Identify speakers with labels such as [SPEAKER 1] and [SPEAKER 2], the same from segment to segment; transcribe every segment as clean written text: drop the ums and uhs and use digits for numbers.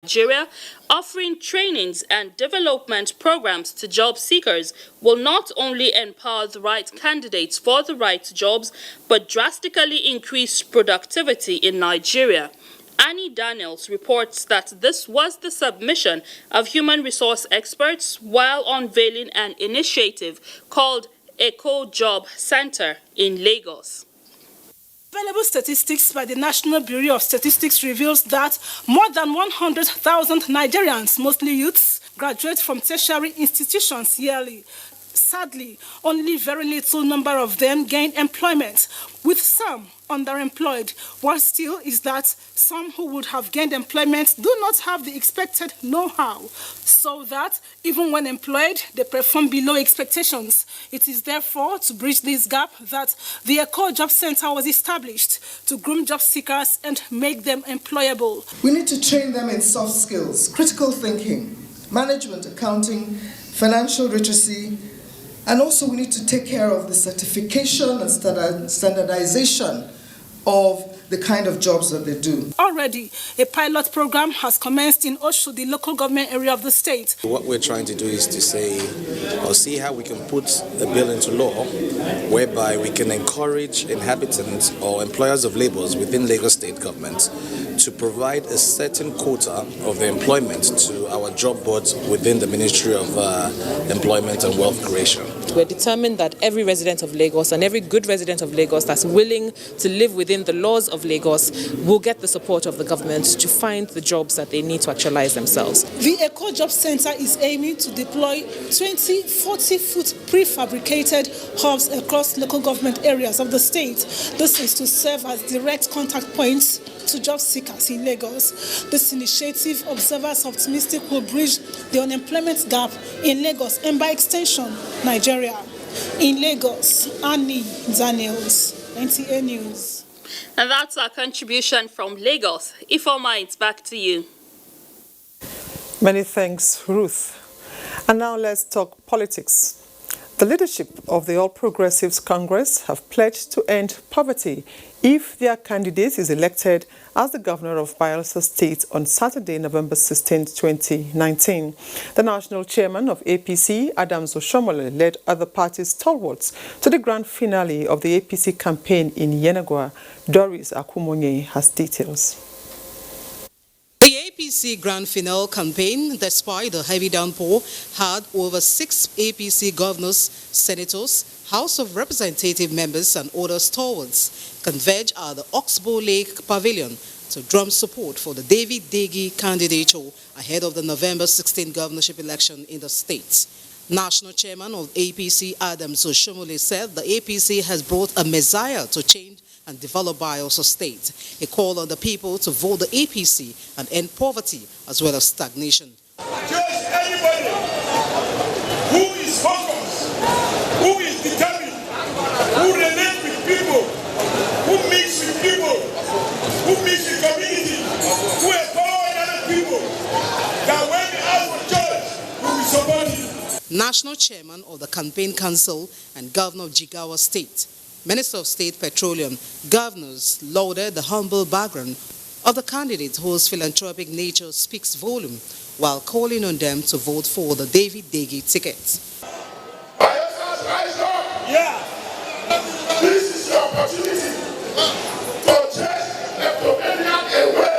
[SPEAKER 1] Nigeria, offering trainings and development programs to job seekers will not only empower the right candidates for the right jobs, but drastically increase productivity in Nigeria. Annie Daniels reports that this was the submission of human resource experts while unveiling an initiative called Eco Job Center in Lagos.
[SPEAKER 2] Available statistics by the National Bureau of Statistics reveals that more than 100,000 Nigerians, mostly youths, graduate from tertiary institutions yearly. Sadly, only very little number of them gain employment, with some underemployed. Worse still is that some who would have gained employment do not have the expected know-how, so that even when employed, they perform below expectations. It is therefore to bridge this gap that the Eco Job Center was established to groom job seekers and make them employable.
[SPEAKER 3] We need to train them in soft skills, critical thinking, management, accounting, financial literacy, and also we need to take care of the certification and standardization of the kind of jobs that they do.
[SPEAKER 2] Already, a pilot program has commenced in Osho, the local government area of the state.
[SPEAKER 4] What we're trying to do is to say, or see how we can put a bill into law whereby we can encourage inhabitants or employers of labours within Lagos state government to provide a certain quota of the employment to our job boards within the Ministry of Employment and Wealth Creation.
[SPEAKER 5] We're determined that every resident of Lagos and every good resident of Lagos that's willing to live within the laws of Lagos will get the support of the government to find the jobs that they need to actualize themselves.
[SPEAKER 2] The Eco Job Center is aiming to deploy 20 40-foot prefabricated hubs across local government areas of the state. This is to serve as direct contact points to job seekers in Lagos. This initiative, observers are optimistic, will bridge the unemployment gap in Lagos and by extension, Nigeria. In Lagos, Annie Daniels, NTA News.
[SPEAKER 1] And that's our contribution from Lagos. Ifeoma, it's back to you.
[SPEAKER 6] Many thanks, Ruth. And now let's talk politics. The leadership of the All Progressives Congress have pledged to end poverty if their candidate is elected as the governor of Bayelsa State on Saturday, November 16, 2019. The national chairman of APC, Adams Oshomole, led other party stalwarts to the grand finale of the APC campaign in Yenagoa. Doris Akumonye has details.
[SPEAKER 7] The APC Grand Finale campaign, despite the heavy downpour, had over 6 APC governors, senators, House of Representative members and other stalwarts converge at the Oxbow Lake Pavilion to drum support for the David Degi candidature ahead of the November 16 governorship election in the state. National chairman of APC, Adams Oshomole, said the APC has brought a messiah to change and develop Bayelsa State. He called on the people to vote the APC and end poverty as well as stagnation.
[SPEAKER 8] Just anybody who is focused, who is determined, who relates with people, who meets with people, who meets with community, who empowers other people, that when they ask for choice, we will support him.
[SPEAKER 7] National chairman of the Campaign Council and governor of Jigawa State, Minister of State Petroleum, governors lauded the humble background of the candidate whose philanthropic nature speaks volume while calling on them to vote for the David Degi ticket.
[SPEAKER 8] Yeah.
[SPEAKER 9] This is your opportunity to chase the plebeian away,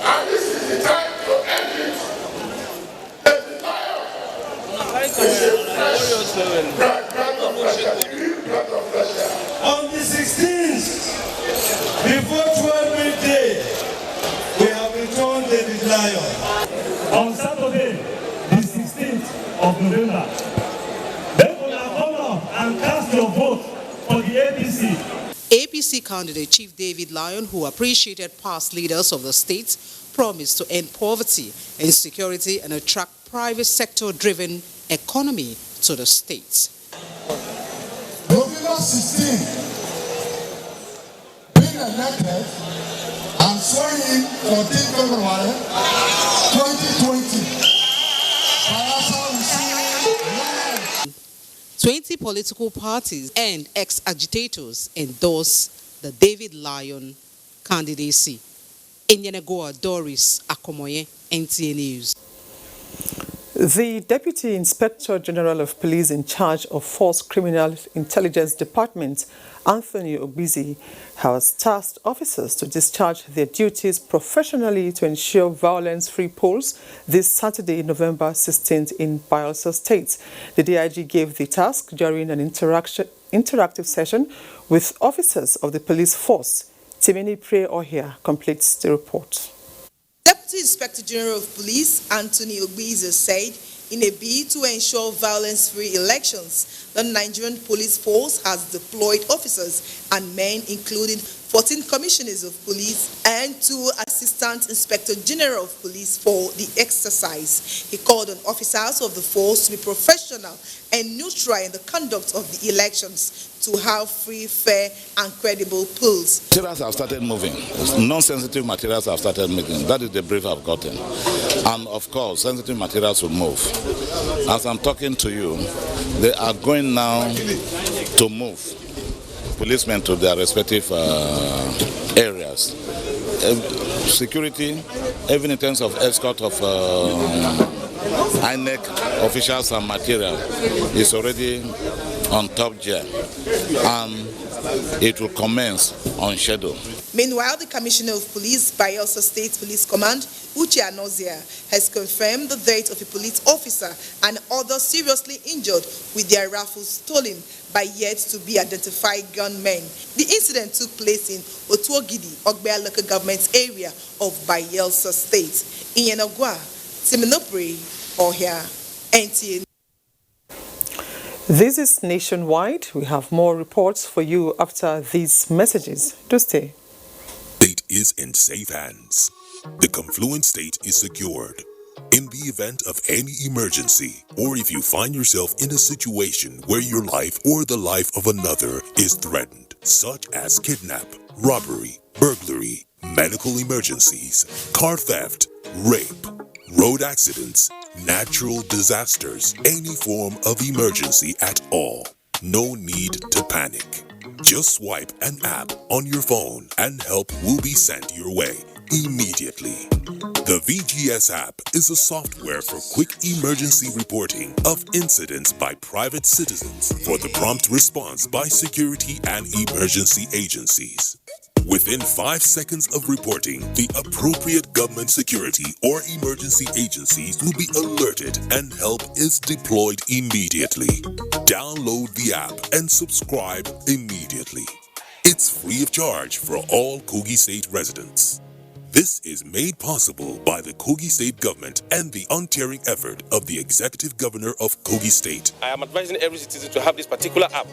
[SPEAKER 9] and this is the time to end it. The
[SPEAKER 8] On the 16th, before 12 midday, we have returned David Lion. On Saturday, the 16th of November, then we have come up and cast your vote for the APC.
[SPEAKER 7] APC candidate Chief David Lion, who appreciated past leaders of the state, promised to end poverty, insecurity, and attract private sector-driven economy to the state.
[SPEAKER 9] November 16, being elected and swearing in 14 February 2020.
[SPEAKER 7] 20 political parties and ex-agitators endorse the David Lion candidacy. In Yenagoa, Doris Akumonye. Akomoye, NTA News.
[SPEAKER 6] The Deputy Inspector General of Police in charge of Force Criminal Intelligence Department, Anthony Ogbizi, has tasked officers to discharge their duties professionally to ensure violence-free polls this Saturday, November 16th in Bayelsa State. The DIG gave the task during an interactive session with officers of the police force. Timini Pre Ohia completes the report.
[SPEAKER 10] Deputy Inspector General of Police Anthony Ogbizi said in a bid to ensure violence-free elections, the Nigerian police force has deployed officers and men, including 14 commissioners of police and 2 assistant inspector general of police for the exercise. He called on officers of the force to be professional and neutral in the conduct of the elections to have free, fair, and credible polls.
[SPEAKER 11] Materials have started moving. Non-sensitive materials have started moving. That is the brief I've gotten. And of course, sensitive materials will move. As I'm talking to you, they are going now to move policemen to their respective areas. Security, even in terms of escort of INEC officials and material, is already on top gear, and it will commence on schedule.
[SPEAKER 10] Meanwhile, the Commissioner of Police, Bayelsa State Police Command, Uche Anozia, has confirmed the death of a police officer and others seriously injured with their rifles stolen by yet-to-be-identified gunmen. The incident took place in Otuogidi, Ogbea local government area of Bayelsa State. In Yenagua, Siminopri, Ohia, NTA.
[SPEAKER 6] This is Nationwide. We have more reports for you after these messages. Do stay.
[SPEAKER 12] State is in safe hands. The confluent state is secured. In the event of any emergency, or if you find yourself in a situation where your life or the life of another is threatened, such as kidnap, robbery, burglary, medical emergencies, car theft, rape, road accidents, natural disasters, any form of emergency at all, no need to panic. Just swipe an app on your phone and help will be sent your way immediately. The VGS app is a software for quick emergency reporting of incidents by private citizens for the prompt response by security and emergency agencies. Within 5 seconds of reporting, the appropriate government security or emergency agencies will be alerted and help is deployed immediately. Download the app and subscribe immediately. It's free of charge for all Kogi State residents. This is made possible by the Kogi State government and the untiring effort of the Executive Governor of Kogi State.
[SPEAKER 13] I am advising every citizen to have this particular app,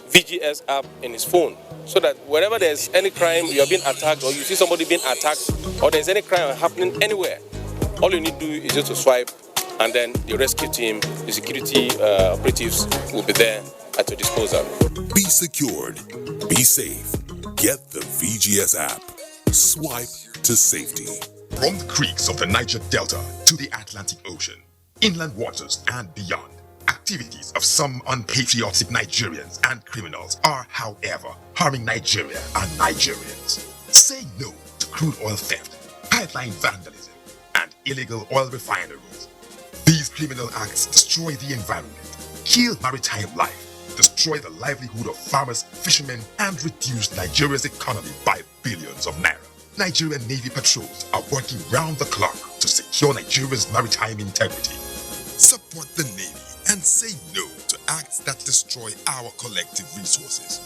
[SPEAKER 13] VGS app, in his phone, so that wherever there's any crime, you are being attacked, or you see somebody being attacked, or there's any crime happening anywhere, all you need to do is just to swipe, and then the rescue team, the security operatives will be there at your disposal.
[SPEAKER 12] Be secured, be safe, get the VGS app. Swipe to safety.
[SPEAKER 14] From the creeks of the Niger Delta to the Atlantic Ocean, inland waters and beyond, activities of some unpatriotic Nigerians and criminals are, however, harming Nigeria and Nigerians. Say no to crude oil theft, pipeline vandalism, and illegal oil refineries. These criminal acts destroy the environment, kill maritime life, destroy the livelihood of farmers, fishermen, and reduce Nigeria's economy by billions of naira. Nigerian Navy patrols are working round the clock to secure Nigeria's maritime integrity. Support the Navy and say no to acts that destroy our collective resources.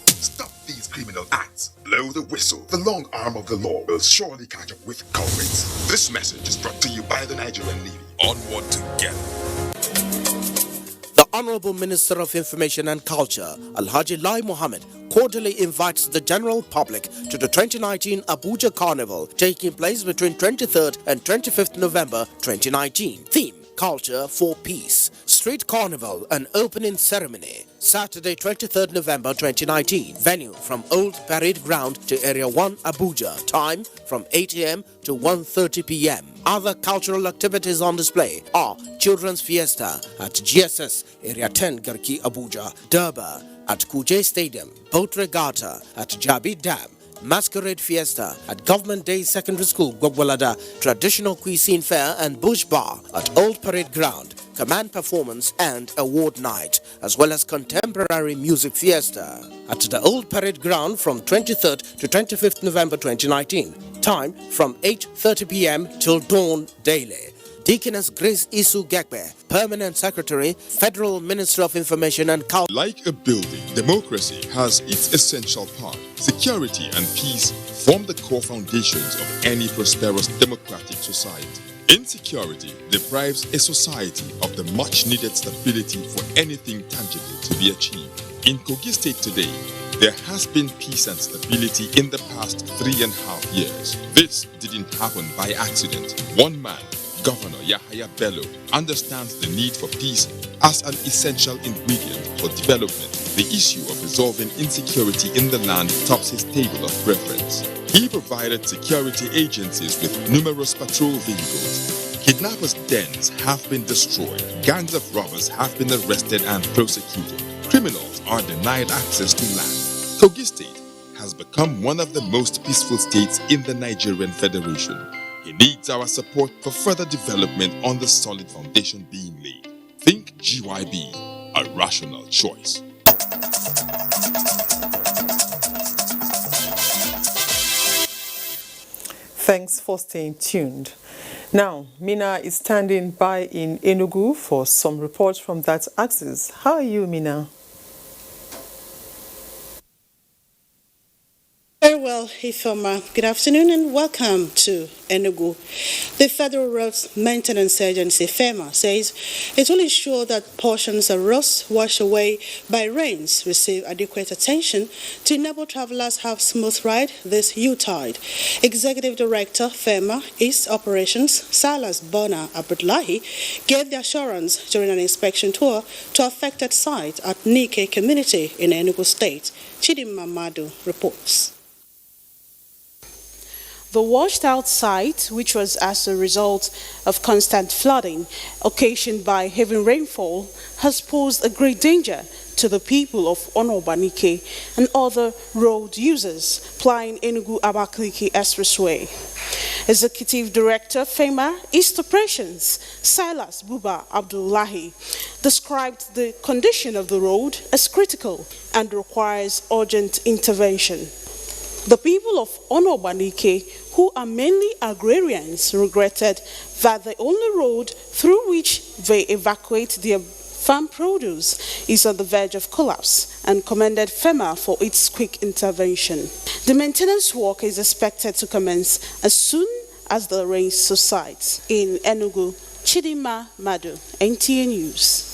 [SPEAKER 14] Stop these criminal acts. Blow the whistle. The long arm of the law will surely catch up with culprits. This message is brought to you by the Nigerian Navy. Onward together.
[SPEAKER 15] The Honorable Minister of Information and Culture, Alhaji Lai Mohammed, cordially invites the general public to the 2019 Abuja Carnival, taking place between 23rd and 25th November 2019. Theme: Culture for Peace. Street Carnival and opening ceremony. Saturday, 23rd November 2019. Venue from Old Parade Ground to Area 1, Abuja. Time from 8 a.m. to 1:30 p.m. Other cultural activities on display are Children's Fiesta at GSS Area 10, Garki, Abuja. Durbar at Kuje Stadium. Boat Regatta at Jabi Dam. Masquerade Fiesta at Government Day Secondary School, Gogwalada, Traditional Cuisine Fair and Bush Bar at Old Parade Ground, Command Performance and Award Night, as well as Contemporary Music Fiesta at the Old Parade Ground from 23rd to 25th November 2019. Time from 8:30 p.m. till dawn daily. Deaconess Grace Isu Gekbe, Permanent Secretary, Federal Minister of Information and Culture.
[SPEAKER 14] Like a building, democracy has its essential part. Security and peace form the core foundations of any prosperous democratic society. Insecurity deprives a society of the much-needed stability for anything tangible to be achieved. In Kogi State today, there has been peace and stability in the past 3.5 years. This didn't happen by accident. One man, Governor Yahaya Bello, understands the need for peace as an essential ingredient for development. The issue of resolving insecurity in the land tops his table of preference. He provided security agencies with numerous patrol vehicles. Kidnappers' dens have been destroyed. Gangs of robbers have been arrested and prosecuted. Criminals are denied access to land. Kogi State has become one of the most peaceful states in the Nigerian Federation. He needs our support for further development on the solid foundation being laid. Think GYB, a rational choice.
[SPEAKER 6] Thanks for staying tuned. Now, Mina is standing by in Enugu for some reports from that axis. How are you, Mina?
[SPEAKER 16] Very well, Ifoma. Good afternoon and welcome to Enugu. The Federal Roads Maintenance Agency, FEMA, says it will ensure that portions of roads washed away by rains receive adequate attention to enable travelers have smooth ride this U-tide. Executive Director, FEMA East Operations, Silas Bona Abdullahi, gave the assurance during an inspection tour to affected sites at Nike community in Enugu State. Chidimma Madu reports. The washed-out site, which was as a result of constant flooding occasioned by heavy rainfall, has posed a great danger to the people of Onobanike and other road users plying Enugu-Abakaliki Expressway. Executive Director, FEMA East Operations, Silas Buba Abdullahi, described the condition of the road as critical and requires urgent intervention. The people of Onobanike, who are mainly agrarians, regretted that the only road through which they evacuate their farm produce is on the verge of collapse and commended FEMA for its quick intervention. The maintenance work is expected to commence as soon as the rain subsides. In Enugu, Chidima Madu, NTA News.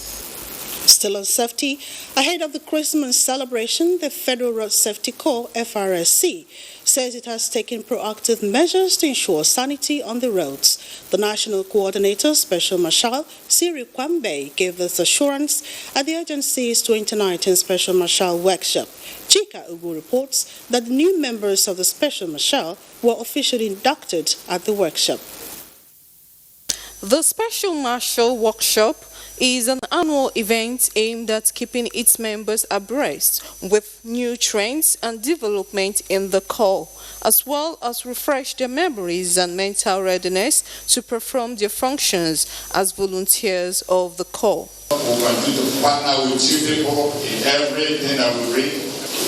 [SPEAKER 16] Still on safety, ahead of the Christmas celebration, the Federal Road Safety Corps, FRSC, says it has taken proactive measures to ensure sanity on the roads. The National Coordinator, Special Marshal Siri Kwambe, gave this assurance at the agency's 2019 Special Marshal Workshop. Chika Ugu reports that the new members of the Special Marshal were officially inducted at the workshop.
[SPEAKER 5] The Special Marshal Workshop is an annual event aimed at keeping its members abreast with new trends and development in the Corps, as well as refresh their memories and mental readiness to perform their functions as volunteers of the Corps.
[SPEAKER 9] We'll continue to partner with you people in everything that we bring,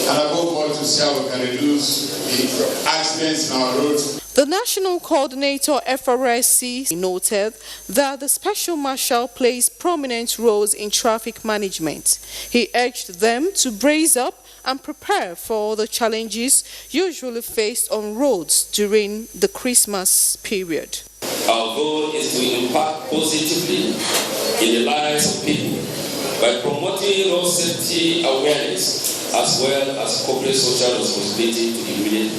[SPEAKER 9] and above all to see how we can reduce the accidents in our roads.
[SPEAKER 5] The National Coordinator FRSC noted that the Special Marshal plays prominent roles in traffic management. He urged them to brace up and prepare for the challenges usually faced on roads during the Christmas period.
[SPEAKER 17] Our goal is to impact positively in the lives of people by promoting road safety awareness as well as corporate social responsibility to the immediate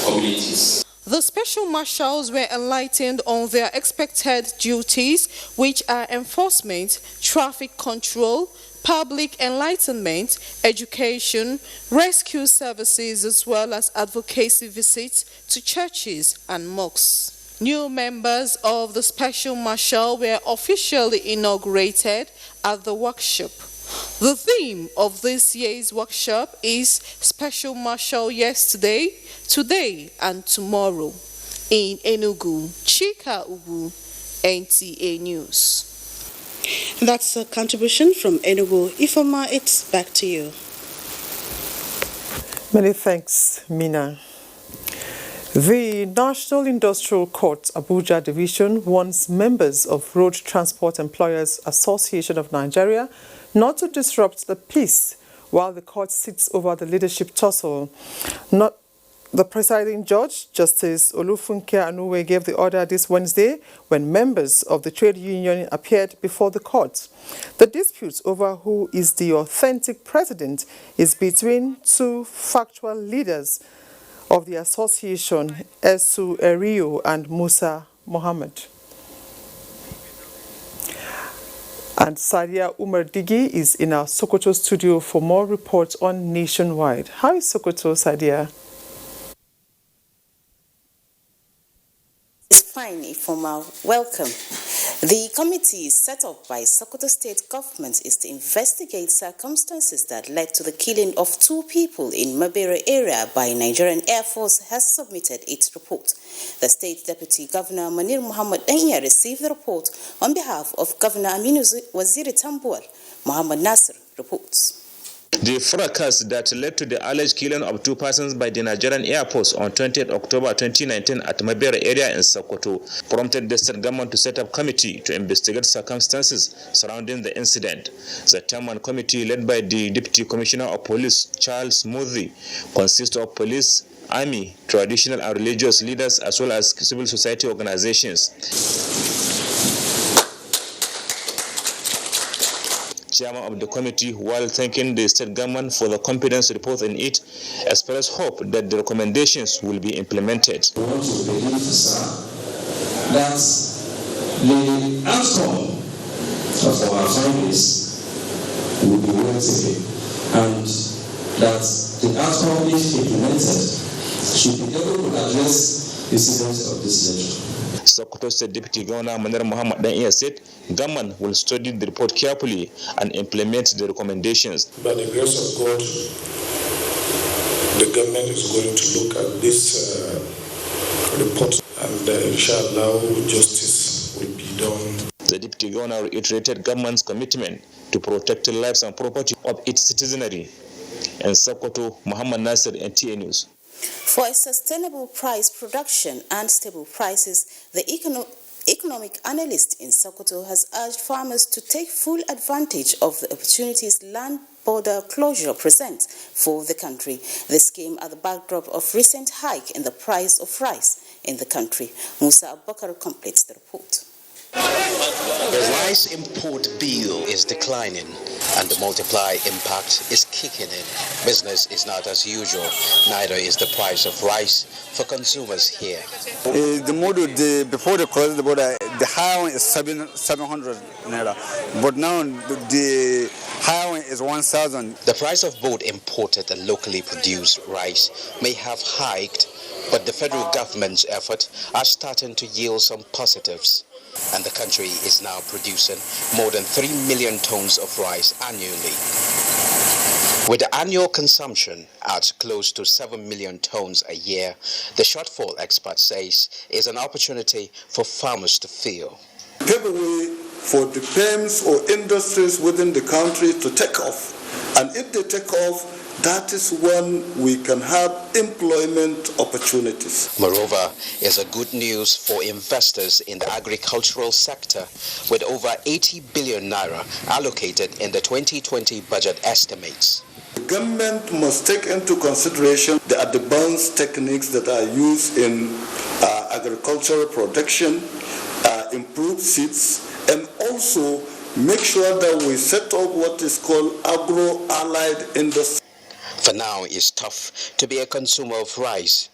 [SPEAKER 17] communities.
[SPEAKER 5] The Special Marshals were enlightened on their expected duties, which are enforcement, traffic control, public enlightenment, education, rescue services, as well as advocacy visits to churches and mosques. New members of the Special Marshal were officially inaugurated at the workshop. The theme of this year's workshop is Special Marshal Yesterday, Today and Tomorrow. In Enugu, Chika Ugu, NTA News.
[SPEAKER 16] That's a contribution from Enugu. Ifoma, it's back to you.
[SPEAKER 6] Many thanks, Mina. The National Industrial Court Abuja Division warns members of Road Transport Employers Association of Nigeria not to disrupt the peace while the court sits over the leadership tussle. The presiding judge, Justice Olufunke Anuwe, gave the order this Wednesday when members of the trade union appeared before the court. The dispute over who is the authentic president is between two factual leaders of the association, Esu Erio and Musa Mohammed. And Sadia Umar Digi is in our Sokoto studio for more reports on Nationwide. How is Sokoto, Sadia?
[SPEAKER 18] Fine, Ifoma. Welcome. The committee set up by Sokoto State Government is to investigate circumstances that led to the killing of 2 people in Mabere area by Nigerian Air Force has submitted its report. The State Deputy Governor Manir Muhammad Danya received the report on behalf of Governor Aminu Waziri Tambuwal. Muhammad Nasir reports.
[SPEAKER 19] The fracas that led to the alleged killing of 2 persons by the Nigerian Air Force on 20th October 2019 at Mabere area in Sokoto prompted the state government to set up a committee to investigate circumstances surrounding the incident. The 10-man committee, led by the Deputy Commissioner of Police, Charles Murthy, consists of police, army, traditional and religious leaders, as well as civil society organizations. Chairman of the committee, while thanking the state government for the confidence report in it, expressed hope that the recommendations will be implemented.
[SPEAKER 17] We want to believe, sir, that the outcome of our families will be well taken, and that the outcome, if implemented, should be able to address incidents of this nature.
[SPEAKER 19] Sokoto State Deputy Governor Manir Muhammad Danya said government will study the report carefully and implement the recommendations.
[SPEAKER 8] By the grace of God, the government is going to look at this report and inshallah justice will be done.
[SPEAKER 19] The Deputy Governor reiterated government's commitment to protect the lives and property of its citizenry. And Sokoto, Muhammad Nasir, NTA News.
[SPEAKER 18] For a sustainable price production and stable prices, the economic analyst in Sokoto has urged farmers to take full advantage of the opportunities land border closure presents for the country. This came at the backdrop of recent hike in the price of rice in the country. Musa Abubakar completes the report.
[SPEAKER 20] The rice import bill is declining and the multiply impact is kicking in. Business is not as usual, neither is the price of rice for consumers here.
[SPEAKER 21] The model before they cross the border, the higher one is 700 naira, but now the higher one is 1,000.
[SPEAKER 20] The price of both imported and locally produced rice may have hiked, but the federal government's effort are starting to yield some positives. And the country is now producing more than 3 million tons of rice annually. With the annual consumption at close to 7 million tons a year, the shortfall, experts say, is an opportunity for farmers to fill.
[SPEAKER 21] Pave a way for the firms or industries within the country to take off. And if they take off, that is when we can have employment opportunities.
[SPEAKER 20] Moreover, it's a good news for investors in the agricultural sector, with over 80 billion naira allocated in the 2020 budget estimates.
[SPEAKER 21] The government must take into consideration the advanced techniques that are used in agricultural production, improved seeds, and also make sure that we set up what is called agro-allied industry.
[SPEAKER 20] For now, it's tough to be a consumer of rice.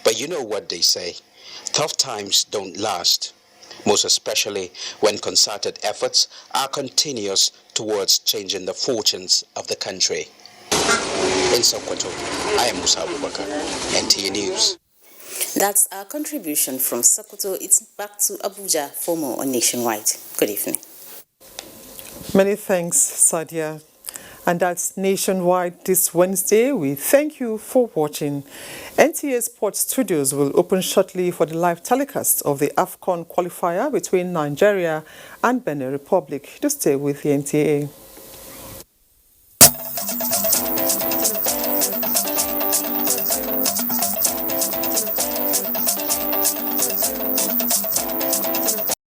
[SPEAKER 20] But you know what they say, tough times don't last, most especially when concerted efforts are continuous towards changing the fortunes of the country. In Sokoto, I am Musa Abubakar, NTA News.
[SPEAKER 18] That's our contribution from Sokoto. It's back to Abuja for more on Nationwide. Good evening.
[SPEAKER 6] Many thanks, Sadia. And that's nationwide this Wednesday. We thank you for watching. NTA Sports Studios will open shortly for the live telecast of the AFCON qualifier between Nigeria and Benin Republic. Do stay with the NTA.